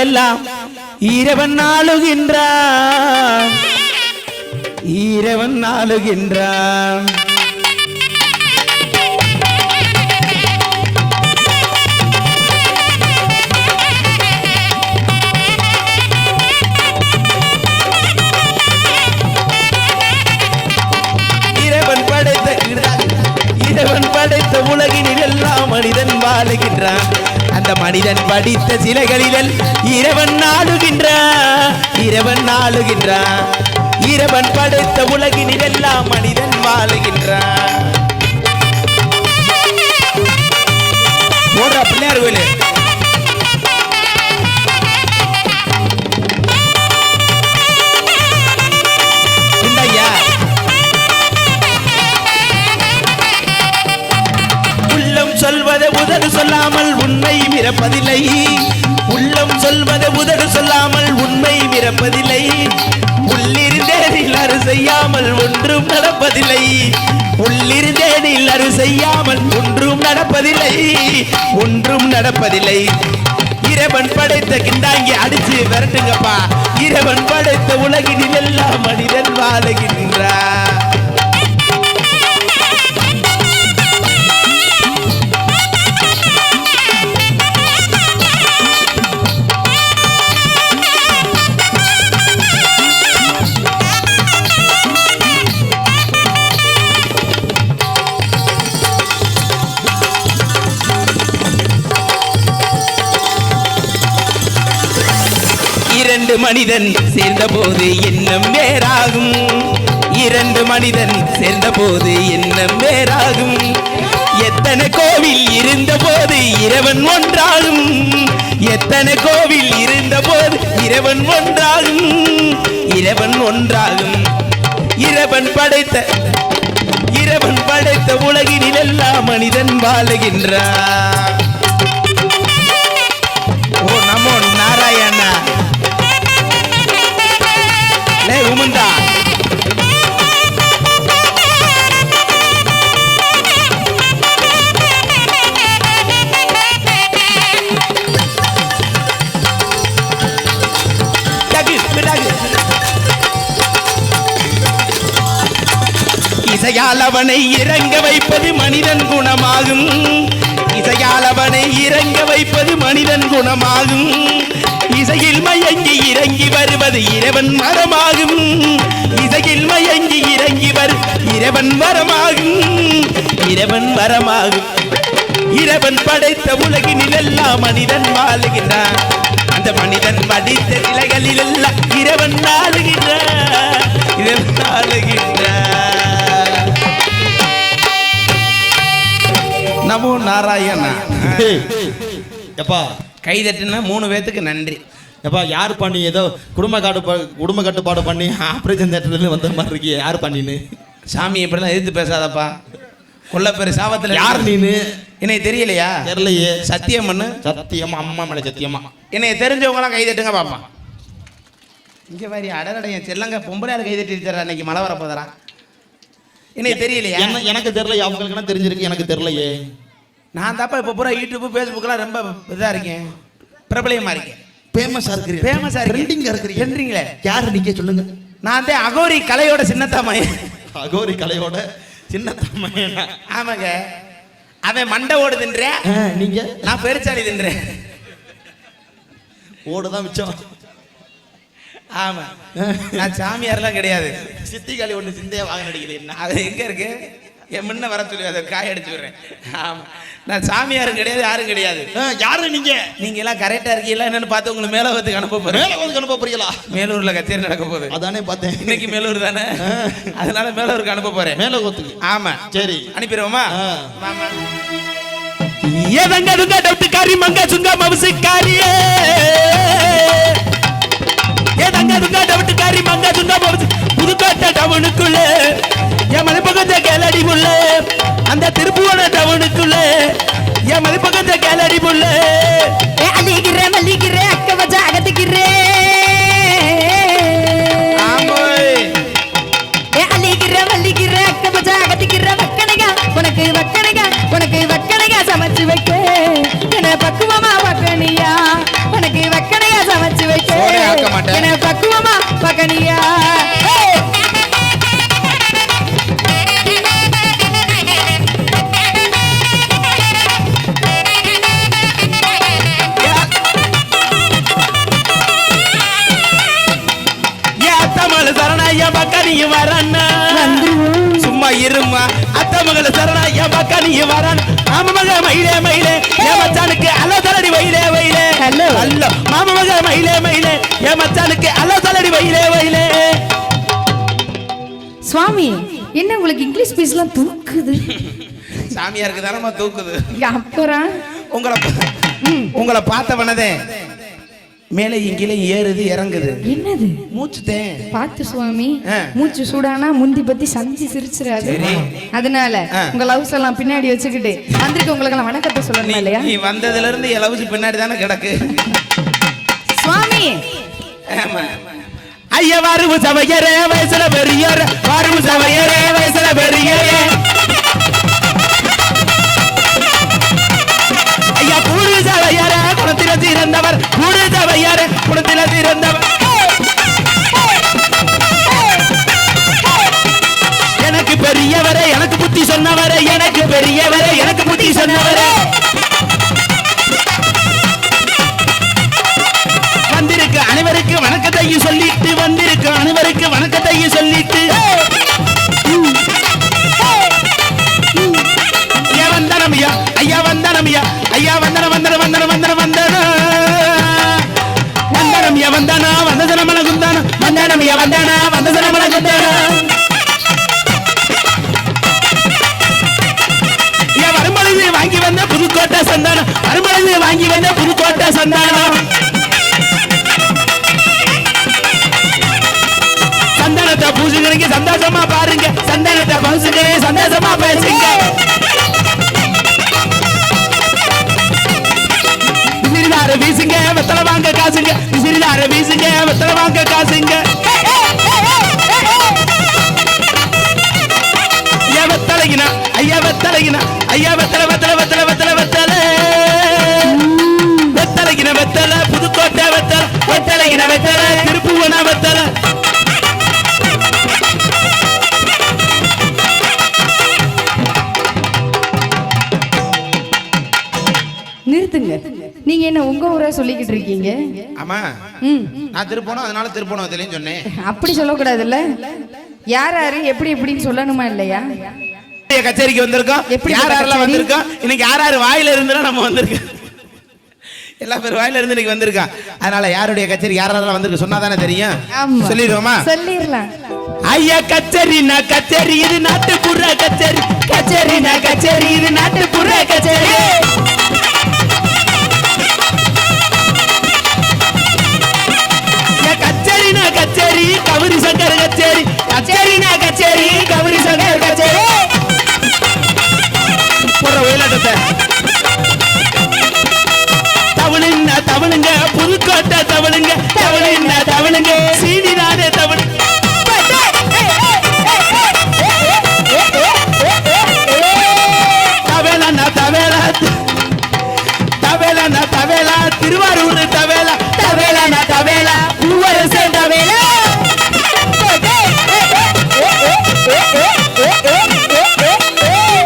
எல்லாம் ஈரவன் ஆளுகின்றான் ஈரவன் ஆளுகின்றான் இறைவன் படைத்த உலகினில் எல்லாம் மனிதன் வாழுகின்றான் அந்த மனிதன் படித்த சிலைகளில் இறைவன் ஆளுகின்றான் இறைவன் ஆளுகின்றான் இறைவன் படைத்த உலகினில் எல்லாம் மனிதன் வாழுகின்றான் போடுற பிள்ளையார் கோயில் சொல்வதை உதடு சொல்லாமல் உண்மை மிரப்பதில்லை உள்ளம் சொல்வதை உதடு சொல்லாமல் உண்மை மிரப்பதில்லை உள்ளிருந்தேனில் அரு செய்யாமல் ஒன்றும் நடப்பதில்லை உள்ளிருந்தேனில் அரு செய்யாமல் ஒன்றும் நடப்பதில்லை ஒன்றும் நடப்பதில்லை இறைவன் படைத்த கிண்டாங்கி அடிச்சு விரட்டுங்கப்பா இறைவன் படைத்த உலகினில் எல்லாம் மனிதன் வாழுகின்றான் இரண்டு மனிதன் சேர்ந்த போது எண்ணம் வேறாகும் இரண்டு மனிதன் சேர்ந்த போது எண்ணம் வேறாகும் எத்தனை கோவில் இருந்த போது இறைவன் ஒன்றாகும் எத்தனை கோவில் இருந்த போது இறைவன் ஒன்றாகும் இறைவன் ஒன்றாகும் இறைவன் படைத்த உலகினில் எல்லாம் மனிதன் வாழுகின்றான் ஓ நமோ நாராயணா உமந்தா இசையால் அவனை இறங்க வைப்பது மனிதன் குணமாகும் இசையால் அவனை இறங்க வைப்பது மனிதன் குணமாகும் இசையில் மயங்கி இறங்கி வருவது இறைவன் வரமாகும் இசையில் மயங்கி இறங்கி இறைவன் வரமாகும் இறைவன் வரமாகும் இறைவன் படைத்த உலகினில் எல்லாம் மனிதன் வாழுகின்றான் அந்த மனிதன் படித்த நிலைகளில் எல்லாம் இறைவன் ஆளுகின்றான் இறைவன் ஆளுகின்றான் நமோ நாராயணா எப்பா கைதட்டுனா 3 பேத்துக்கு நன்றி எப்பா யார் பண்ணி ஏதோ குடும்ப கட்டுப்பாடு பண்ணி ஆப்ரேஷன் தேட்டர்ல வந்த மாதிரி இருக்கியே யார் பண்ணின்னு சாமி இப்படிலாம் எதிர்த்து பேசாதப்பா கொல்ல பேரு சாவத்தில் யார் நீனு என்னை தெரியலையா தெரியலையே சத்தியம் பண்ணு சத்தியமா அம்மா மேலே சத்தியமா என்னை தெரிஞ்சவங்களாம் கைதட்டுங்க பாப்பா இங்கே மாதிரி அடரடைய செல்லங்க பொம்பளையார் கைதட்டி தர்றா இன்னைக்கு மழை வரப்போதரா என்னை தெரியலையா எனக்கு தெரியல அவங்களுக்கு தெரிஞ்சிருக்கு எனக்கு தெரியலையே நான் தாப்பா இப்போ பூரா யூடியூப் ஃபேஸ்புக்கெலாம் ரொம்ப இதாக இருக்கேன் பிரபலயமாக இருக்கேன் ஃபேமஸாக இருக்கிறீங்க என்றீங்களே யார் நீங்க சொல்லுங்க நான் தான் அகோரி கலையோட சின்னத்தாமையன் அகோரி கலையோட சின்னத்தாமையன் ஆமாங்க அவன் மண்டை ஓடு தின்றேன் நீங்க நான் பெருச்சாடி தின்றேன் ஓடுதான் மிச்சம் ஆமா நான் சாமியார்லாம் கிடையாது சித்திகாளி ஒன்று சிந்தையா வாங்க நடிக்கிறேன் அது எங்க இருக்கு என் முன்ன வர சொல்லி அதை காய அடிச்சு விடுறேன் ஆமா நான் சாமியாரும் கிடையாது யாரும் கிடையாது யாரு நீங்க எல்லாம் கரெக்டா இருக்கீங்களா என்னன்னு பார்த்து உங்களை மேலோகத்துக்கு அனுப்ப போறேன் மேலோகத்துக்கு அனுப்ப போறீங்களா மேலூர்ல கச்சேரி நடக்க போகுது அதானே பார்த்தேன் இன்னைக்கு மேலூர் தானே அதனால மேலூருக்கு அனுப்ப போறேன் மேலோகத்துக்கு ஆமா சரி அனுப்பிடுவோமா ஏதங்க துங்க டவுட்டுக்காரி மங்க சுங்க மவுசுக்காரியே ஏதங்க துங்க டவுட்டுக்காரி மங்க சுங்க மவுசு புதுக்கோட்டை டவுனுக்குள்ள என் மலைப்பக்கத்த கேலடி புள்ள அந்த திருப்புவன டவுனுக்குள்ள என் மலைப்பக்கத்த கேலடி புள்ள அழிக்கிறேன் மல்லிக்கிறேன் அக்க வச்சா அகத்துக்கிறேன் அழிக்கிறேன் மல்லிக்கிறேன் அக்க வச்சா அகத்துக்கிறேன் வக்கனையா உனக்கு வக்கனையா சமைச்சு வைக்க என பக்குவமா வக்கனியா உனக்கு வக்கனையா அத்த மகள சரணா என் பக்கா நீ வரான் மாம மக மயிலே மயிலே என் மச்சானுக்கு அல்ல தலடி வயிலே வயிலே ஹலோ அல்ல மாம மக மயிலே மயிலே என் மச்சானுக்கு அல்ல தலடி வயிலே வயிலே. சுவாமி என்ன உங்களுக்கு இங்கிலீஷ் பேசலாம் தூக்குது? சாமியாருக்கு தானமா தூக்குது. அப்புறம் உங்களை பார்த்தவனதே மேலே இங்கிலே ஏறுது இறங்குது. என்னது மூச்சுதேன் பார்த்து சுவாமி, மூச்சு சூடானா முந்தி பத்தி சந்தி சிரிச்சிராது. அதனால உங்க லவ்ஸ் எல்லாம் பின்னாடி வச்சுக்கிட்டு வந்திருக்க உங்களுக்கு எல்லாம் வணக்கத்தை சொல்லணும் இல்லையா? நீ வந்ததுல இருந்து என் லவ்ஸ் பின்னாடி தானே கிடக்கு சுவாமி. ஆமா ஐயா வாரு சவையரே வயசுல பெரியர் வாரு சவையரே வயசுல பெரியரே ஐயா கூடு சவையரே குணத்தில தீர்ந்தவர் கூடு சவையரே குணத்தில தீர்ந்தவர் எனக்கு பெரியவரே எனக்கு புத்தி சொன்னவரே எனக்கு பெரியவரே எனக்கு புத்தி சொன்னவரே வந்திருக்க அனைவருக்கு வணக்கத்தையும் சொல்லிட்டு வந்திருக்க அனைவருக்கு வணக்கத்தையும் சொல்லிட்டு ஐயா வந்தனம் ஐயா ஐயா வந்தனம் ஐயா ஐயா வந்தனம் வந்தனம் வந்தனம் வந்தனம் வந்தனம் வந்தனம் ஐயா வந்தனா வந்தசனமல குந்தான வந்தனம் ஐயா வந்தனா வந்தசனமல குந்தான ஐயா வரும்பொழுது வாங்கி வந்த புதுக்கோட்டை சந்தானம் வரும்பொழுது வாங்கி வந்த புதுக்கோட்டை சந்தானம் சந்தானத்தை பூசுகிறீங்க சந்தோஷமா பாருங்க சந்தானத்தை பூசுங்க சந்தோஷமா பேசுங்க விசிறிதார வீசுங்க வெத்தலை வாங்க காசுங்க விசிறிதார வீசுங்க வெத்தலை வாங்க காசுங்க ஐயா வெத்தலைகினா ஐயா வெத்தலைகினா ஐயா வெத்தலை வெத்தலை வெத்தலை வெத்தலை வெத்தலை வெத்தலைகின வெத்தலை புதுக்கோட்டை வெத்தலை வெத்தலைகின வெத்தலை திருப்புவன வெத்தலை நிறுத்துங்க. நீங்க என்ன உங்க ஊரா சொல்லிக்கிட்டு இருக்கீங்க? ஆமா நான் திருப்போனோம் அதனால திருப்போனோம் தெரியும் சொன்னேன். அப்படி சொல்லக்கூடாதுல்ல. யார் யாரு எப்படி எப்படின்னு சொல்லணுமா இல்லையா? கச்சேரிக்கு வந்திருக்கோம். யார் யாரெல்லாம் வந்திருக்கோம் இன்னைக்கு யார் யார் வாயில இருந்தா நம்ம வந்திருக்கோம். எல்லா பேர் வாயில இருந்து இன்னைக்கு வந்திருக்கான். அதனால யாருடைய கச்சேரி யார் யாரெல்லாம் வந்திருக்கு சொன்னா தானே தெரியும். சொல்லிடுவோமா? சொல்லிடலாம். ஐயா கச்சேரினா கச்சேரி இது நாட்டுப்புற கச்சேரி கச்சேரினா கச்சேரி இது நாட்டுப்புற கச்சேரி கச்சேரினா கச்சேரி கௌரி சங்கர் கச்சேரி கச்சேரினா கச்சேரி கௌரி சங்கர் கச்சேரி போற ஒயிலாட்டத்தை தவளுங்க தவளுங்க புதுக்கோட்டை தவளுங்க தவளுங்க தவளுங்க சீனிதானே தவளு தவேலா தவேலா தவேலா தவேலா திருவாரூர் தவேலா தவேலா தவேலா பூவரசே தவேலா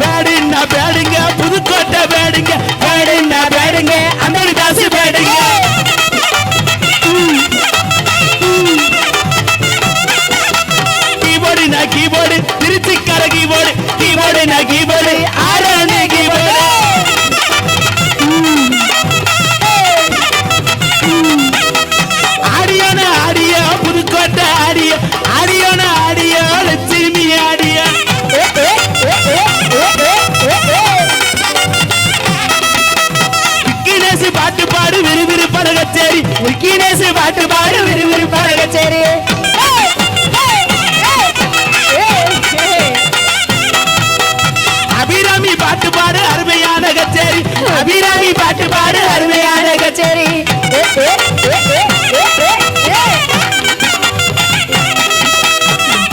பேடுன்னா பேடுங்க புதுக்கோட்டை பேடுங்க பேடுன்னா பேடுங்க அமெரிக்காசு பேடுங்க கீபோர்டுனா கீபோர்டு திருச்சிக்கார கீபோர்டு கீபோர்டுனா கீபோர்டு ஆரானே கீபோர்டு ஆடியோனா ஆடியோ புதுக்கோட்டை ஆடியோ ஆடியோனா ஆடியோ லட்சுமி ஆடியோ விக்கினேசு பாட்டு பாடு விறுவிறுப்பான கச்சேரி விக்கினேசு பாட்டு பாடு விறுவிறுப்பான கச்சேரி அபிராமி பாட்டு பாடு அருமையான கச்சேரி அபிராமி பாட்டு பாடு அருமையான கச்சேரி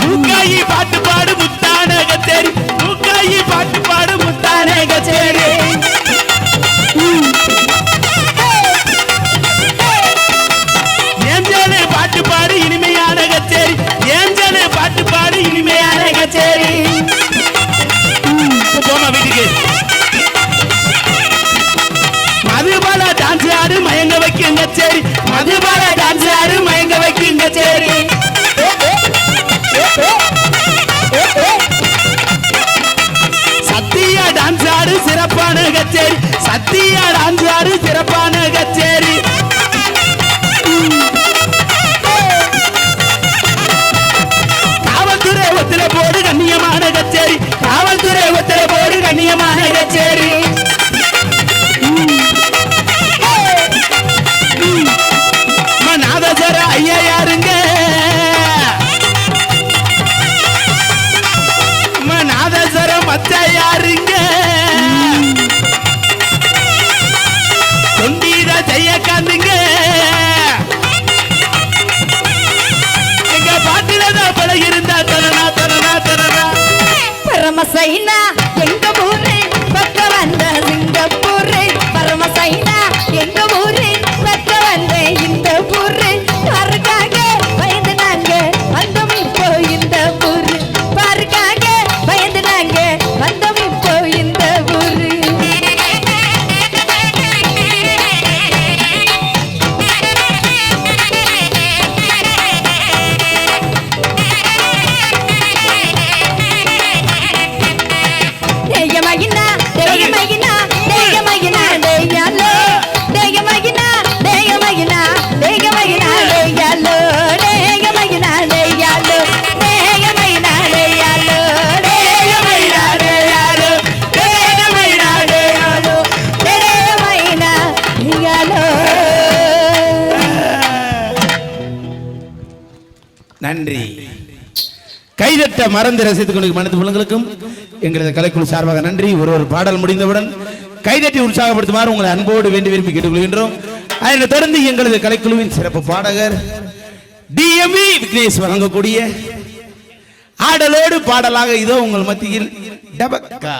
முக்காயி பாட்டு பாடு முத்தான கச்சேரி முக்காயி பாட்டு பாடு முத்தான கச்சேரி ஏஞ்சலே பாட்டு பாடு இனிமையான கச்சேரி ஏஞ்சலே பாட்டு பாடு இனிமையான கச்சேரி போமா வீட்டுக்கு மதுபால டான்ஸ் ஆடு மயங்க வைக்கும் கச்சேரி மதுபால டான்ஸ் ஆடு மயங்க வைக்கும் கச்சேரி ஆறு சிறப்பான கச்சேரி சத்தியா டான்ஸ் ஆறு சிறப்பான கச்சேரி காவல்துறை ஒத்திர போடு கண்ணியமான கச்சேரி காவல்துறை ஒத்திர போடு கண்ணியமான கச்சேரி நாதசர ஐயா யாருங்க நாதசர மச்ச யாருங்க தொண்டீர ஜெயகாந்துங்க எங்க பாட்டிலதான் பல இருந்தா தரனா தரனா தரனா பரமசைனா எங்க ஊரு பக்க வந்த சிங்கப்பூரு பரமசைனா எங்க ஊரு பக்க வந்த இந்த ஊரு பாருக்காக பயந்து நாங்க வந்தோம் இப்போ இந்த ஊரு பாருக்காக பயந்து நாங்க வந்தோம் இப்போ இந்த ஊரு தேயமகினா தேயமகினா தேயமகினா தேயாலோ தேயமகினா தேயமகினா தேயமகினா தேயாலோ தேயமகினா தேயாலோ தேயமகினா தேயாலோ தேயமகினா தேயாலோ தேயமகினா தேயாலோ தேயமகினா தேயாலோ நன்றி கைதட்ட மறந்து ரசித்துக் கொண்டு மனது உள்ளங்களுக்கும் எங்களது கலைக்குழு சார்பாக நன்றி ஒரு பாடல் முடிந்தவுடன் கைதட்டி உற்சாகப்படுத்துமாறு உங்களை அன்போடு வேண்டி விரும்பி கேட்டுக்கொள்கின்றோம் அதனைத் தொடர்ந்து எங்களது கலைக்குழுவின் சிறப்பு பாடகர் டிஎம்வி விக்னேஷ் வழங்கக்கூடிய ஆடலோடு பாடலாக இதோ உங்கள் மத்தியில் டபக்கா